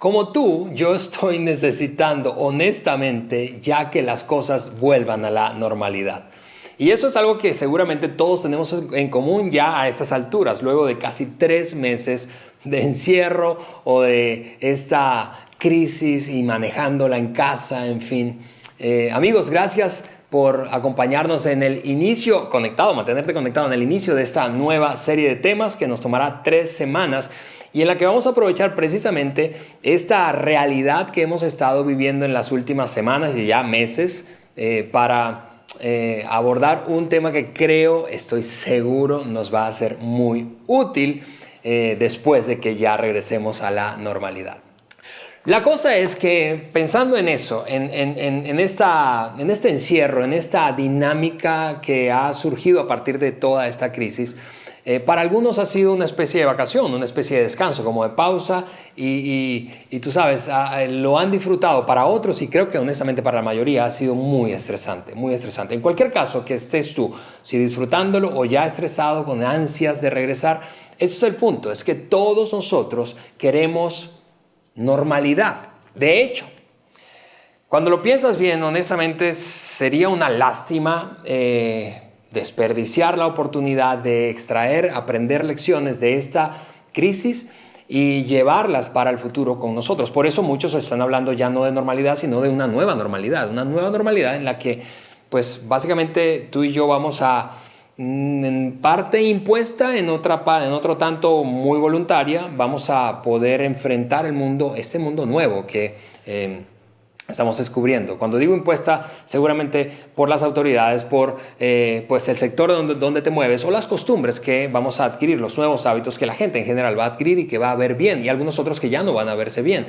Como tú, yo estoy necesitando honestamente ya que las cosas vuelvan a la normalidad. Y eso es algo que seguramente todos tenemos en común ya a estas alturas, luego de casi 3 meses de encierro o de esta crisis y manejándola en casa, en fin. Amigos, gracias por acompañarnos en el inicio, mantenerte conectado en el inicio de esta nueva serie de temas que nos tomará 3 semanas y en la que vamos a aprovechar precisamente esta realidad que hemos estado viviendo en las últimas semanas y ya meses para abordar un tema que estoy seguro, nos va a ser muy útil después de que ya regresemos a la normalidad. La cosa es que pensando en eso, en este encierro, en esta dinámica que ha surgido a partir de toda esta crisis, para algunos ha sido una especie de vacación, una especie de descanso, como de pausa y tú sabes, lo han disfrutado. Para otros, y creo que honestamente para la mayoría, ha sido muy estresante, muy estresante. En cualquier caso, que estés tú, si disfrutándolo o ya estresado, con ansias de regresar, ese es el punto, es que todos nosotros queremos normalidad. De hecho, cuando lo piensas bien, honestamente, sería una lástima desperdiciar la oportunidad de aprender lecciones de esta crisis y llevarlas para el futuro con nosotros. Por eso muchos están hablando ya no de normalidad, sino de una nueva normalidad en la que, pues, básicamente tú y yo vamos a, en parte impuesta, en otro tanto muy voluntaria, vamos a poder enfrentar este mundo nuevo que estamos descubriendo. Cuando digo impuesta, seguramente por las autoridades, por pues el sector donde te mueves o las costumbres que vamos a adquirir, los nuevos hábitos que la gente en general va a adquirir y que va a ver bien, y algunos otros que ya no van a verse bien.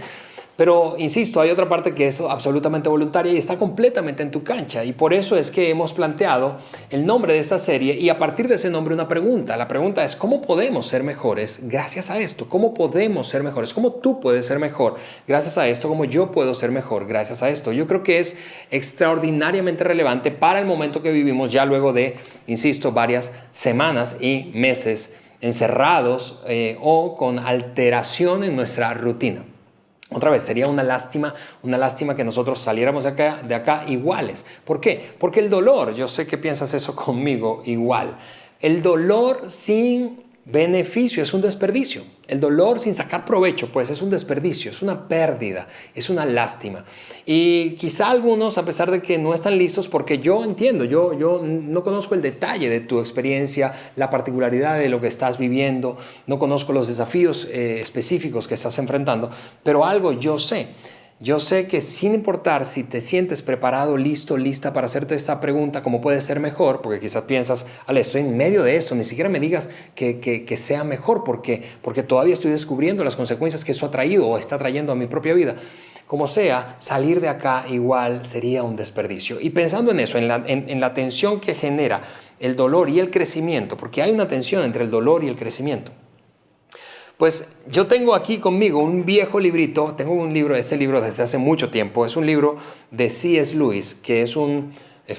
Pero, insisto, hay otra parte que es absolutamente voluntaria y está completamente en tu cancha. Y por eso es que hemos planteado el nombre de esta serie y a partir de ese nombre una pregunta. La pregunta es, ¿cómo podemos ser mejores gracias a esto? ¿Cómo podemos ser mejores? ¿Cómo tú puedes ser mejor gracias a esto? ¿Cómo yo puedo ser mejor gracias a esto? Yo creo que es extraordinariamente relevante para el momento que vivimos ya luego de, insisto, varias semanas y meses encerrados o con alteración en nuestra rutina. Otra vez, sería una lástima que nosotros saliéramos de acá iguales. ¿Por qué? Porque el dolor, yo sé que piensas eso conmigo igual, el dolor sin beneficio es un desperdicio. El dolor sin sacar provecho, pues es un desperdicio, es una pérdida, es una lástima. Y quizá algunos, a pesar de que no están listos, porque yo entiendo, yo no conozco el detalle de tu experiencia, la particularidad de lo que estás viviendo, no conozco los desafíos específicos que estás enfrentando, pero algo yo sé. Yo sé que sin importar si te sientes preparado, listo, lista para hacerte esta pregunta, ¿cómo puede ser mejor? Porque quizás piensas, Ale, estoy en medio de esto, ni siquiera me digas que sea mejor porque todavía estoy descubriendo las consecuencias que eso ha traído o está trayendo a mi propia vida. Como sea, salir de acá igual sería un desperdicio. Y pensando en eso, en la tensión que genera el dolor y el crecimiento, porque hay una tensión entre el dolor y el crecimiento. Pues yo tengo aquí conmigo un viejo librito, este libro desde hace mucho tiempo, es un libro de C.S. Lewis, que es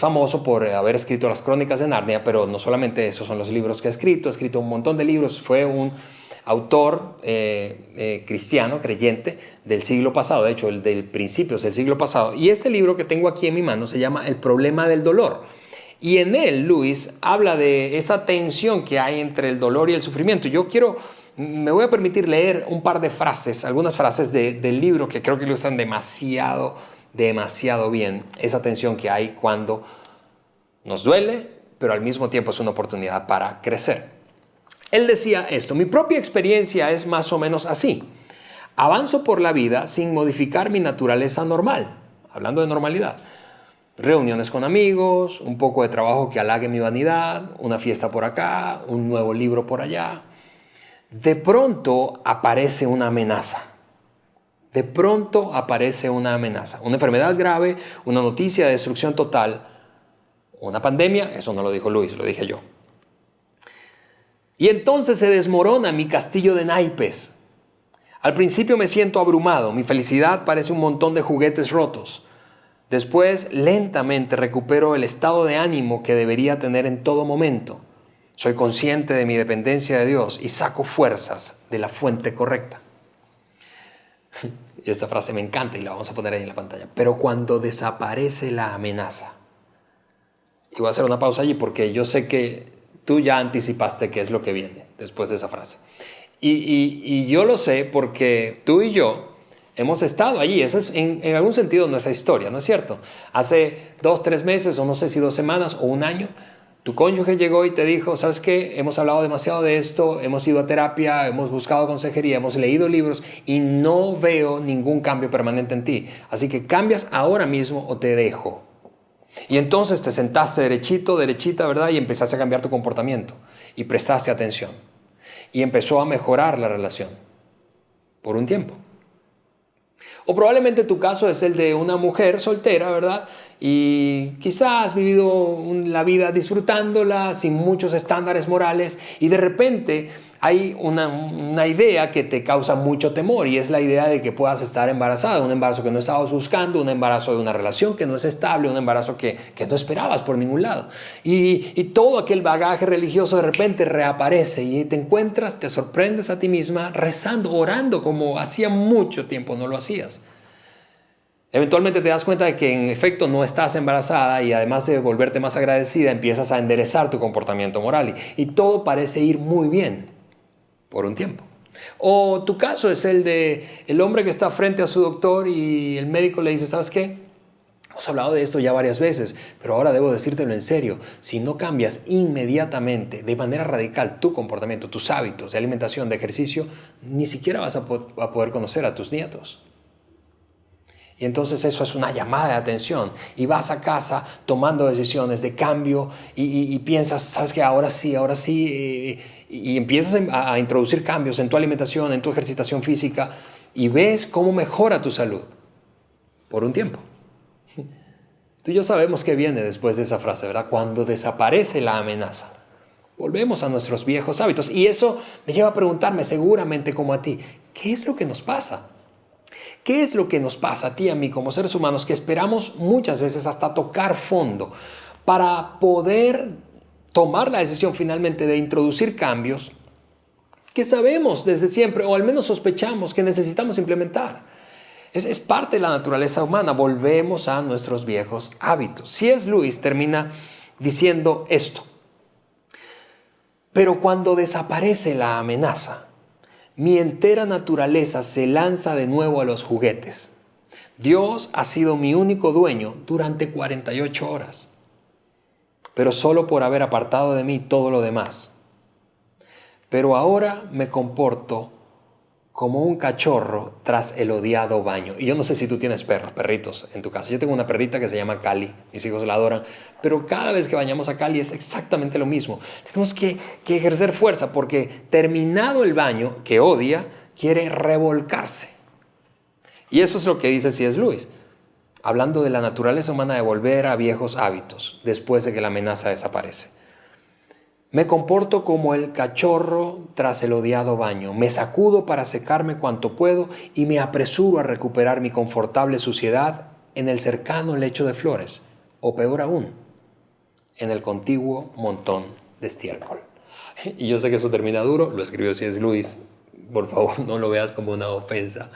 famoso por haber escrito las Crónicas de Narnia, pero no solamente esos son los libros que ha escrito un montón de libros, fue un autor cristiano, creyente del siglo pasado, de hecho el del principios del siglo pasado, y este libro que tengo aquí en mi mano se llama El problema del dolor. Y en él Lewis habla de esa tensión que hay entre el dolor y el sufrimiento. Me voy a permitir leer un par de frases, algunas frases del libro que creo que ilustran demasiado bien esa tensión que hay cuando nos duele, pero al mismo tiempo es una oportunidad para crecer. Él decía esto: mi propia experiencia es más o menos así. Avanzo por la vida sin modificar mi naturaleza normal, hablando de normalidad. Reuniones con amigos, un poco de trabajo que halague mi vanidad, una fiesta por acá, un nuevo libro por allá. De pronto aparece una amenaza. Una enfermedad grave, una noticia de destrucción total, una pandemia. Eso no lo dijo Luis, lo dije yo. Y entonces se desmorona mi castillo de naipes. Al principio me siento abrumado, mi felicidad parece un montón de juguetes rotos. Después, lentamente recupero el estado de ánimo que debería tener en todo momento. Soy consciente de mi dependencia de Dios y saco fuerzas de la fuente correcta. Y esta frase me encanta y la vamos a poner ahí en la pantalla. Pero cuando desaparece la amenaza. Y voy a hacer una pausa allí porque yo sé que tú ya anticipaste qué es lo que viene después de esa frase. Y yo lo sé porque tú y yo hemos estado allí. Esa es en algún sentido nuestra historia, ¿no es cierto? Hace 2, 3 meses, o no sé si 2 semanas o un año, tu cónyuge llegó y te dijo, ¿sabes qué? Hemos hablado demasiado de esto, hemos ido a terapia, hemos buscado consejería, hemos leído libros y no veo ningún cambio permanente en ti. Así que cambias ahora mismo o te dejo. Y entonces te sentaste derechito, derechita, ¿verdad? Y empezaste a cambiar tu comportamiento y prestaste atención. Y empezó a mejorar la relación por un tiempo. O probablemente tu caso es el de una mujer soltera, ¿verdad? Y quizás has vivido la vida disfrutándola sin muchos estándares morales y de repente hay una idea que te causa mucho temor y es la idea de que puedas estar embarazada, un embarazo que no estabas buscando, un embarazo de una relación que no es estable, un embarazo que no esperabas por ningún lado. Y todo aquel bagaje religioso de repente reaparece y te encuentras, te sorprendes a ti misma rezando, orando como hacía mucho tiempo no lo hacías. Eventualmente te das cuenta de que en efecto no estás embarazada y además de volverte más agradecida empiezas a enderezar tu comportamiento moral y todo parece ir muy bien por un tiempo. O tu caso es el de el hombre que está frente a su doctor y el médico le dice, ¿sabes qué? Hemos hablado de esto ya varias veces, pero ahora debo decírtelo en serio. Si no cambias inmediatamente, de manera radical, tu comportamiento, tus hábitos de alimentación, de ejercicio, ni siquiera vas a poder conocer a tus nietos. Y entonces eso es una llamada de atención y vas a casa tomando decisiones de cambio y piensas, ¿sabes qué? Ahora sí, y empiezas a introducir cambios en tu alimentación, en tu ejercitación física y ves cómo mejora tu salud por un tiempo. Tú y yo sabemos qué viene después de esa frase, ¿verdad? Cuando desaparece la amenaza. Volvemos a nuestros viejos hábitos y eso me lleva a preguntarme seguramente como a ti, ¿qué es lo que nos pasa? ¿Qué es lo que nos pasa a ti y a mí como seres humanos que esperamos muchas veces hasta tocar fondo para poder tomar la decisión finalmente de introducir cambios que sabemos desde siempre o al menos sospechamos que necesitamos implementar? Es parte de la naturaleza humana. Volvemos a nuestros viejos hábitos. C.S. Lewis termina diciendo esto. Pero cuando desaparece la amenaza, mi entera naturaleza se lanza de nuevo a los juguetes. Dios ha sido mi único dueño durante 48 horas, pero solo por haber apartado de mí todo lo demás. Pero ahora me comporto como un cachorro tras el odiado baño. Y yo no sé si tú tienes perritos en tu casa. Yo tengo una perrita que se llama Cali. Mis hijos la adoran. Pero cada vez que bañamos a Cali es exactamente lo mismo. Tenemos que ejercer fuerza porque terminado el baño, que odia, quiere revolcarse. Y eso es lo que dice C.S. Lewis, hablando de la naturaleza humana de volver a viejos hábitos después de que la amenaza desaparece. Me comporto como el cachorro tras el odiado baño. Me sacudo para secarme cuanto puedo y me apresuro a recuperar mi confortable suciedad en el cercano lecho de flores, o peor aún, en el contiguo montón de estiércol. Y yo sé que eso termina duro, lo escribió C.S. Lewis, por favor no lo veas como una ofensa.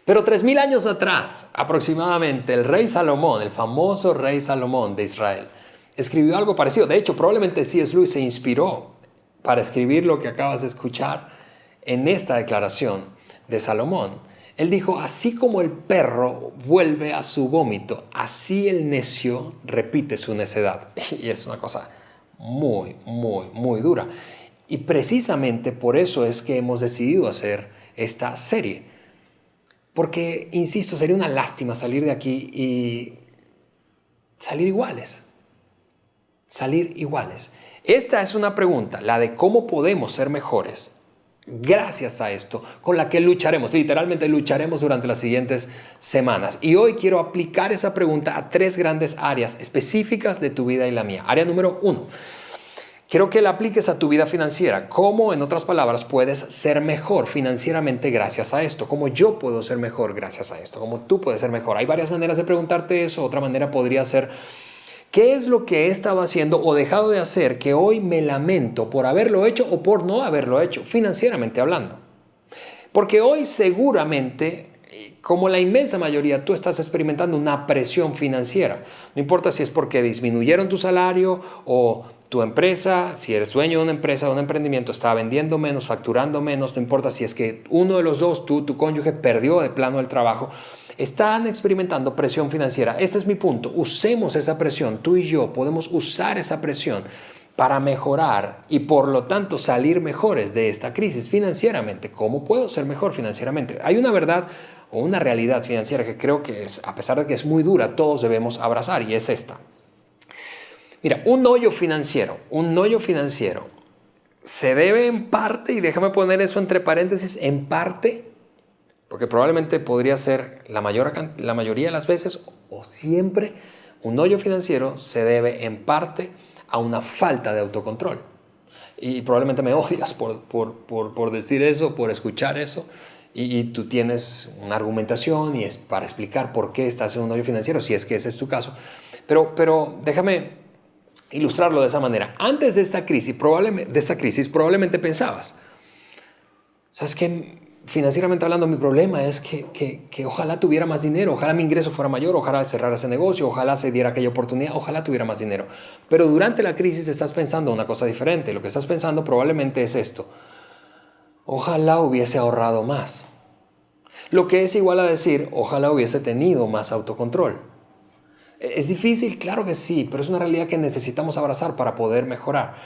Pero 3000 años atrás, aproximadamente, el rey Salomón, el famoso rey Salomón de Israel, escribió algo parecido. De hecho, probablemente C.S. Lewis se inspiró para escribir lo que acabas de escuchar en esta declaración de Salomón. Él dijo, así como el perro vuelve a su vómito, así el necio repite su necedad. Y es una cosa muy, muy, muy dura. Y precisamente por eso es que hemos decidido hacer esta serie. Porque, insisto, sería una lástima salir de aquí y salir iguales. Salir iguales. Esta es una pregunta, la de cómo podemos ser mejores gracias a esto, con la que lucharemos, literalmente lucharemos durante las siguientes semanas. Y hoy quiero aplicar esa pregunta a 3 grandes áreas específicas de tu vida y la mía. Área número 1. Quiero que la apliques a tu vida financiera. ¿Cómo, en otras palabras, puedes ser mejor financieramente gracias a esto? ¿Cómo yo puedo ser mejor gracias a esto? ¿Cómo tú puedes ser mejor? Hay varias maneras de preguntarte eso. Otra manera podría ser, ¿qué es lo que he estado haciendo o dejado de hacer que hoy me lamento por haberlo hecho o por no haberlo hecho, financieramente hablando? Porque hoy seguramente, como la inmensa mayoría, tú estás experimentando una presión financiera. No importa si es porque disminuyeron tu salario o tu empresa, si eres dueño de una empresa o de un emprendimiento, está vendiendo menos, facturando menos, no importa si es que uno de los dos, tú, tu cónyuge, perdió de plano el trabajo, están experimentando presión financiera. Este es mi punto. Usemos esa presión. Tú y yo podemos usar esa presión para mejorar y por lo tanto salir mejores de esta crisis financieramente. ¿Cómo puedo ser mejor financieramente? Hay una verdad o una realidad financiera que creo que es, a pesar de que es muy dura, todos debemos abrazar y es esta. Mira, un hoyo financiero se debe en parte, y déjame poner eso entre paréntesis, en parte, porque probablemente podría ser la mayoría de las veces o siempre, un hoyo financiero se debe en parte a una falta de autocontrol. Y probablemente me odias por decir eso, por escuchar eso, y tú tienes una argumentación y es para explicar por qué estás en un hoyo financiero, si es que ese es tu caso. Pero déjame ilustrarlo de esa manera. Antes de esta crisis, probablemente pensabas, ¿sabes qué? Financieramente hablando, mi problema es que ojalá tuviera más dinero, ojalá mi ingreso fuera mayor, ojalá cerrara ese negocio, ojalá se diera aquella oportunidad, ojalá tuviera más dinero. Pero durante la crisis estás pensando una cosa diferente. Lo que estás pensando probablemente es esto: ojalá hubiese ahorrado más. Lo que es igual a decir, ojalá hubiese tenido más autocontrol. ¿Es difícil? Claro que sí, pero es una realidad que necesitamos abrazar para poder mejorar.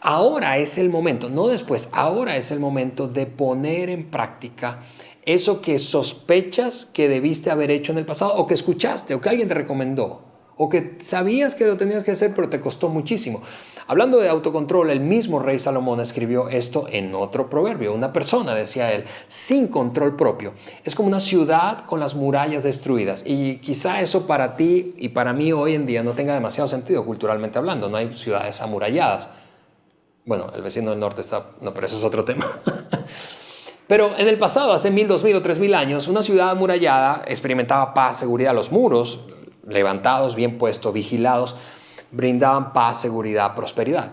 Ahora es el momento, no después, ahora es el momento de poner en práctica eso que sospechas que debiste haber hecho en el pasado, o que escuchaste, o que alguien te recomendó, o que sabías que lo tenías que hacer pero te costó muchísimo. Hablando de autocontrol, el mismo rey Salomón escribió esto en otro proverbio. Una persona, decía él, sin control propio es como una ciudad con las murallas destruidas. Y quizá eso para ti y para mí hoy en día no tenga demasiado sentido culturalmente hablando. No hay ciudades amuralladas. Bueno, el vecino del norte está... No, pero eso es otro tema. Pero en el pasado, hace 1000, 2000 o 3000 años, una ciudad amurallada experimentaba paz, seguridad. Los muros, levantados, bien puestos, vigilados, brindaban paz, seguridad, prosperidad,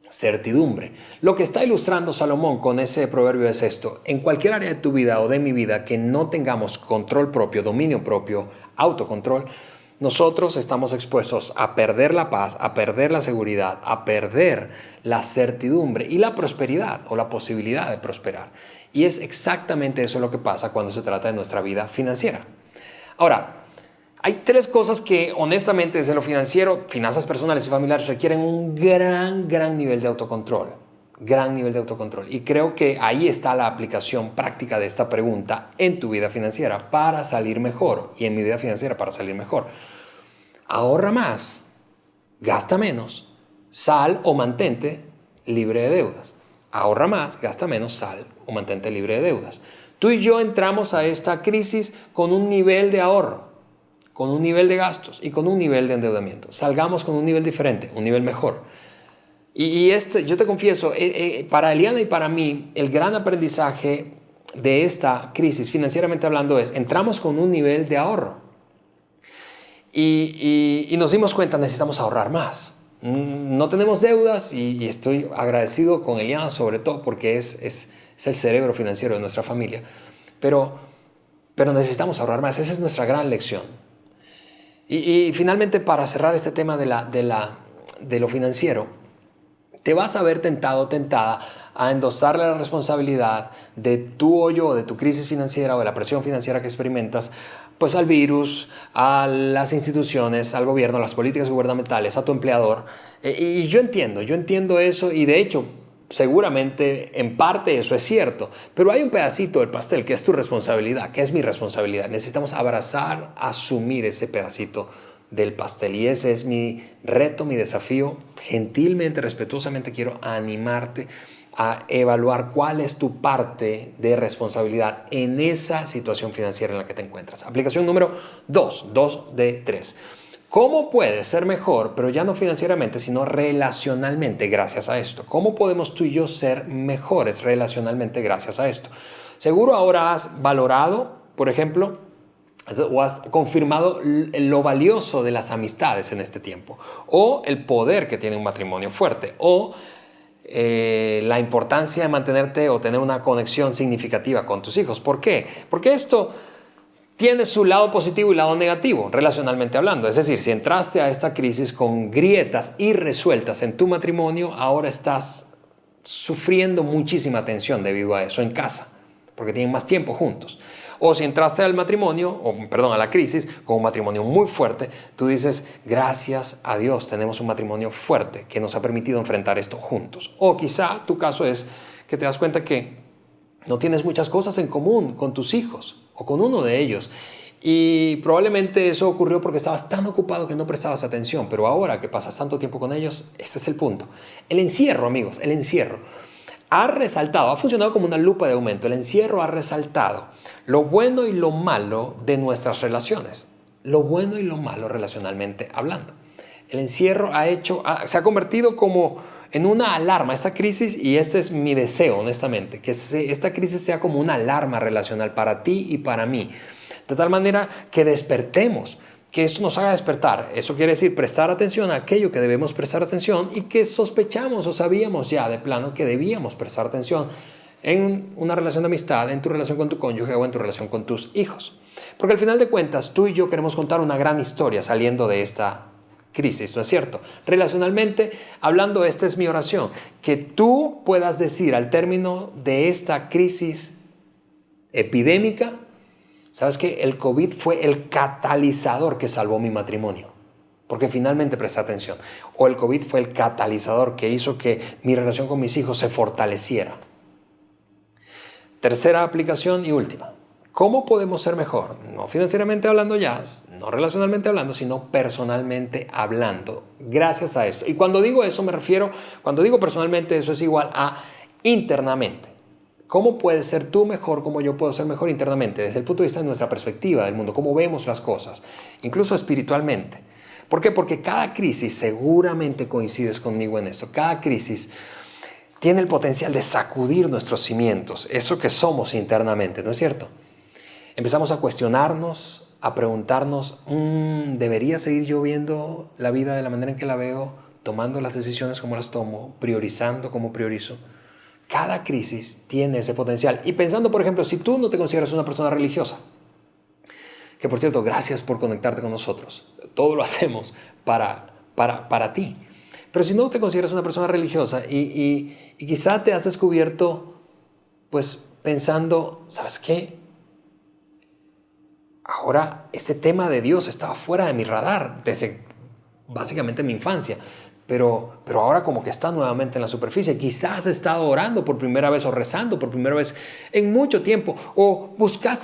certidumbre. Lo que está ilustrando Salomón con ese proverbio es esto: en cualquier área de tu vida o de mi vida que no tengamos control propio, dominio propio, autocontrol, nosotros estamos expuestos a perder la paz, a perder la seguridad, a perder la certidumbre y la prosperidad o la posibilidad de prosperar. Y es exactamente eso lo que pasa cuando se trata de nuestra vida financiera. Ahora, hay tres cosas que honestamente desde lo financiero, finanzas personales y familiares, requieren un gran nivel de autocontrol. Gran nivel de autocontrol. Y creo que ahí está la aplicación práctica de esta pregunta en tu vida financiera para salir mejor, y en mi vida financiera para salir mejor. Ahorra más, gasta menos, sal o mantente libre de deudas. Ahorra más, gasta menos, sal o mantente libre de deudas. Tú y yo entramos a esta crisis con un nivel de ahorro, con un nivel de gastos y con un nivel de endeudamiento. Salgamos con un nivel diferente, un nivel mejor. Y yo te confieso, para Eliana y para mí, el gran aprendizaje de esta crisis, financieramente hablando, es: entramos con un nivel de ahorro. Y nos dimos cuenta, necesitamos ahorrar más. No tenemos deudas y estoy agradecido con Eliana sobre todo porque es el cerebro financiero de nuestra familia. Pero necesitamos ahorrar más. Esa es nuestra gran lección. Y finalmente, para cerrar este tema de lo financiero, te vas a ver tentado o tentada a endosarle la responsabilidad de tu hoyo o de tu crisis financiera o de la presión financiera que experimentas, pues al virus, a las instituciones, al gobierno, a las políticas gubernamentales, a tu empleador. Y yo entiendo eso, y de hecho seguramente en parte eso es cierto, pero hay un pedacito del pastel que es tu responsabilidad, que es mi responsabilidad. Necesitamos abrazar, asumir ese pedacito del pastel, y ese es mi reto, mi desafío. Gentilmente, respetuosamente quiero animarte a evaluar cuál es tu parte de responsabilidad en esa situación financiera en la que te encuentras. Aplicación número 2 de 3. ¿Cómo puedes ser mejor, pero ya no financieramente, sino relacionalmente gracias a esto? ¿Cómo podemos tú y yo ser mejores relacionalmente gracias a esto? Seguro ahora has valorado, por ejemplo, o has confirmado lo valioso de las amistades en este tiempo, o el poder que tiene un matrimonio fuerte, o la importancia de mantenerte o tener una conexión significativa con tus hijos. ¿Por qué? Porque esto tiene su lado positivo y lado negativo, relacionalmente hablando. Es decir, si entraste a esta crisis con grietas irresueltas en tu matrimonio, ahora estás sufriendo muchísima tensión debido a eso en casa, porque tienen más tiempo juntos. O si entraste al matrimonio, a la crisis, con un matrimonio muy fuerte, tú dices, gracias a Dios tenemos un matrimonio fuerte que nos ha permitido enfrentar esto juntos. O quizá tu caso es que te das cuenta que no tienes muchas cosas en común con tus hijos o con uno de ellos. Y probablemente eso ocurrió porque estabas tan ocupado que no prestabas atención. Pero ahora que pasas tanto tiempo con ellos, ese es el punto. El encierro, amigos, el encierro ha resaltado, ha funcionado como una lupa de aumento. El encierro ha resaltado lo bueno y lo malo de nuestras relaciones. Lo bueno y lo malo relacionalmente hablando. El encierro se ha convertido como en una alarma, esta crisis, y este es mi deseo, honestamente, que esta crisis sea como una alarma relacional para ti y para mí. De tal manera que despertemos, que esto nos haga despertar. Eso quiere decir prestar atención a aquello que debemos prestar atención y que sospechamos o sabíamos ya de plano que debíamos prestar atención en una relación de amistad, en tu relación con tu cónyuge o en tu relación con tus hijos. Porque al final de cuentas, tú y yo queremos contar una gran historia saliendo de esta crisis, ¿no es cierto? Relacionalmente hablando, esta es mi oración, que tú puedas decir al término de esta crisis epidémica, ¿sabes qué? El COVID fue el catalizador que salvó mi matrimonio, porque finalmente presté atención. O el COVID fue el catalizador que hizo que mi relación con mis hijos se fortaleciera. Tercera aplicación y última. ¿Cómo podemos ser mejor? No financieramente hablando ya, no relacionalmente hablando, sino personalmente hablando, gracias a esto. Y cuando digo eso me refiero, cuando digo personalmente, eso es igual a internamente. ¿Cómo puedes ser tú mejor? ¿Cómo yo puedo ser mejor internamente? Desde el punto de vista de nuestra perspectiva del mundo, cómo vemos las cosas, incluso espiritualmente. ¿Por qué? Porque cada crisis, seguramente coincides conmigo en esto, cada crisis tiene el potencial de sacudir nuestros cimientos, eso que somos internamente, ¿no es cierto? Empezamos a cuestionarnos, a preguntarnos, ¿debería seguir yo viendo la vida de la manera en que la veo, tomando las decisiones como las tomo, priorizando como priorizo? Cada crisis tiene ese potencial. Y pensando, por ejemplo, si tú no te consideras una persona religiosa, que por cierto, gracias por conectarte con nosotros. Todo lo hacemos para ti. Pero si no te consideras una persona religiosa y quizá te has descubierto, pues pensando, ¿sabes qué? Ahora este tema de Dios estaba fuera de mi radar desde básicamente mi infancia. Pero ahora como que está nuevamente en la superficie. Quizás has estado orando por primera vez o rezando por primera vez en mucho tiempo. O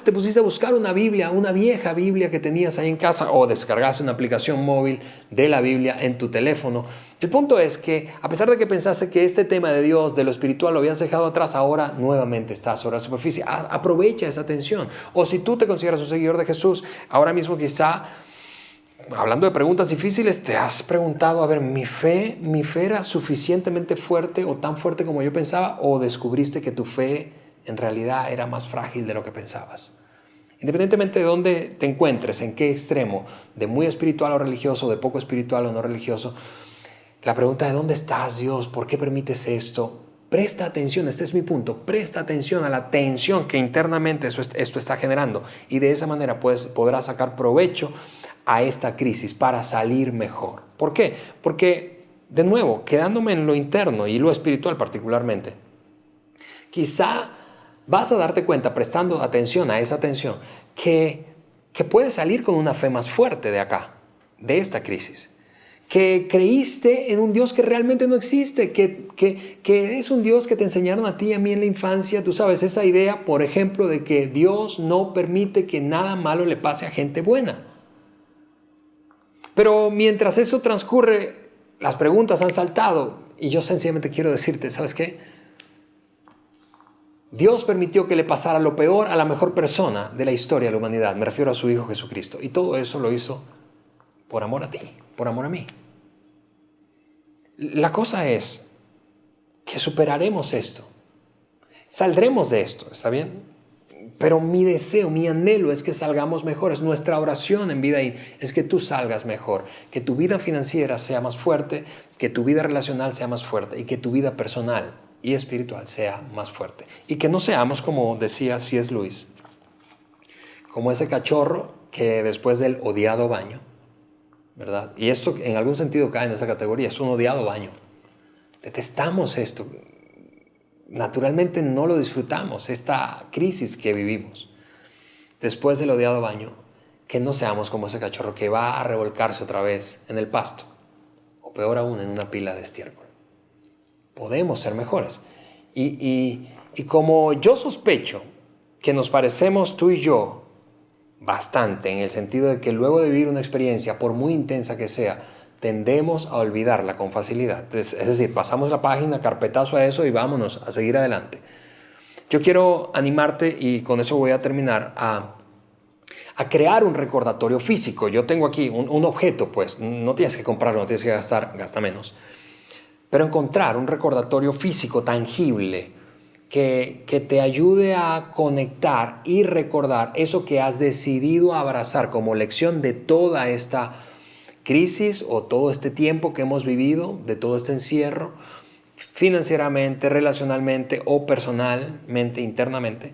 te pusiste a buscar una Biblia, una vieja Biblia que tenías ahí en casa. O descargaste una aplicación móvil de la Biblia en tu teléfono. El punto es que a pesar de que pensaste que este tema de Dios, de lo espiritual, lo habías dejado atrás, ahora nuevamente estás sobre la superficie. Aprovecha esa atención. O si tú te consideras un seguidor de Jesús, ahora mismo quizá, hablando de preguntas difíciles, te has preguntado, a ver, ¿mi fe era suficientemente fuerte o tan fuerte como yo pensaba? ¿O descubriste que tu fe en realidad era más frágil de lo que pensabas? Independientemente de dónde te encuentres, en qué extremo, de muy espiritual o religioso, de poco espiritual o no religioso, la pregunta de ¿dónde estás, Dios? ¿Por qué permites esto? Presta atención, este es mi punto, presta atención a la tensión que internamente esto está generando y de esa manera podrás sacar provecho a esta crisis para salir mejor. ¿Por qué? Porque, de nuevo, quedándome en lo interno y lo espiritual particularmente, quizá vas a darte cuenta, prestando atención a esa tensión, que puedes salir con una fe más fuerte de acá, de esta crisis. Que creíste en un Dios que realmente no existe, que es un Dios que te enseñaron a ti y a mí en la infancia. Tú sabes, esa idea, por ejemplo, de que Dios no permite que nada malo le pase a gente buena. Pero mientras eso transcurre, las preguntas han saltado y yo sencillamente quiero decirte, ¿sabes qué? Dios permitió que le pasara lo peor a la mejor persona de la historia de la humanidad. Me refiero a su Hijo Jesucristo. Y todo eso lo hizo por amor a ti, por amor a mí. La cosa es que superaremos esto. Saldremos de esto, ¿está bien? Pero mi deseo, mi anhelo es que salgamos mejores. Nuestra oración en Vida In es que tú salgas mejor, que tu vida financiera sea más fuerte, que tu vida relacional sea más fuerte y que tu vida personal y espiritual sea más fuerte. Y que no seamos, como decía C.S. Lewis, como ese cachorro que después del odiado baño, ¿verdad? Y esto en algún sentido cae en esa categoría, es un odiado baño. Detestamos esto. Naturalmente no lo disfrutamos, esta crisis que vivimos. Después del odiado baño, que no seamos como ese cachorro que va a revolcarse otra vez en el pasto, o peor aún, en una pila de estiércol. Podemos ser mejores. Y como yo sospecho que nos parecemos tú y yo bastante, en el sentido de que luego de vivir una experiencia, por muy intensa que sea, tendemos a olvidarla con facilidad. Es decir, pasamos la página, carpetazo a eso y vámonos a seguir adelante. Yo quiero animarte, y con eso voy a terminar, a crear un recordatorio físico. Yo tengo aquí un objeto, pues no tienes que comprarlo, no tienes que gastar, gasta menos. Pero encontrar un recordatorio físico tangible que te ayude a conectar y recordar eso que has decidido abrazar como lección de toda esta crisis o todo este tiempo que hemos vivido, de todo este encierro, financieramente, relacionalmente o personalmente, internamente,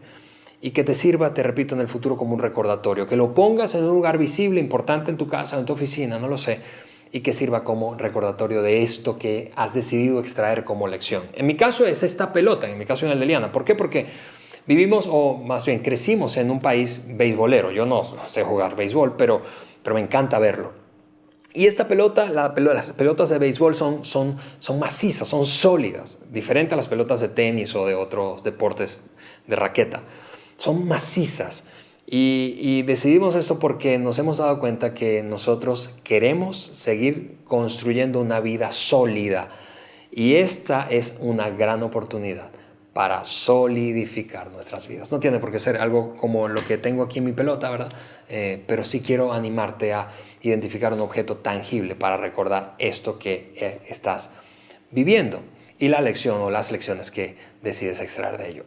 y que te sirva, te repito, en el futuro como un recordatorio, que lo pongas en un lugar visible, importante en tu casa o en tu oficina, no lo sé, y que sirva como recordatorio de esto que has decidido extraer como lección. En mi caso es esta pelota, en mi caso en el de Liana. ¿Por qué? Porque vivimos, o más bien crecimos en un país beisbolero. Yo no sé jugar béisbol, pero me encanta verlo. Y esta pelota, las pelotas de béisbol son macizas, son sólidas, diferente a las pelotas de tenis o de otros deportes de raqueta. Son macizas. Y decidimos esto porque nos hemos dado cuenta que nosotros queremos seguir construyendo una vida sólida. Y esta es una gran oportunidad para solidificar nuestras vidas. No tiene por qué ser algo como lo que tengo aquí en mi pelota, ¿verdad? Pero sí quiero animarte a identificar un objeto tangible para recordar esto que estás viviendo y la lección o las lecciones que decides extraer de ello.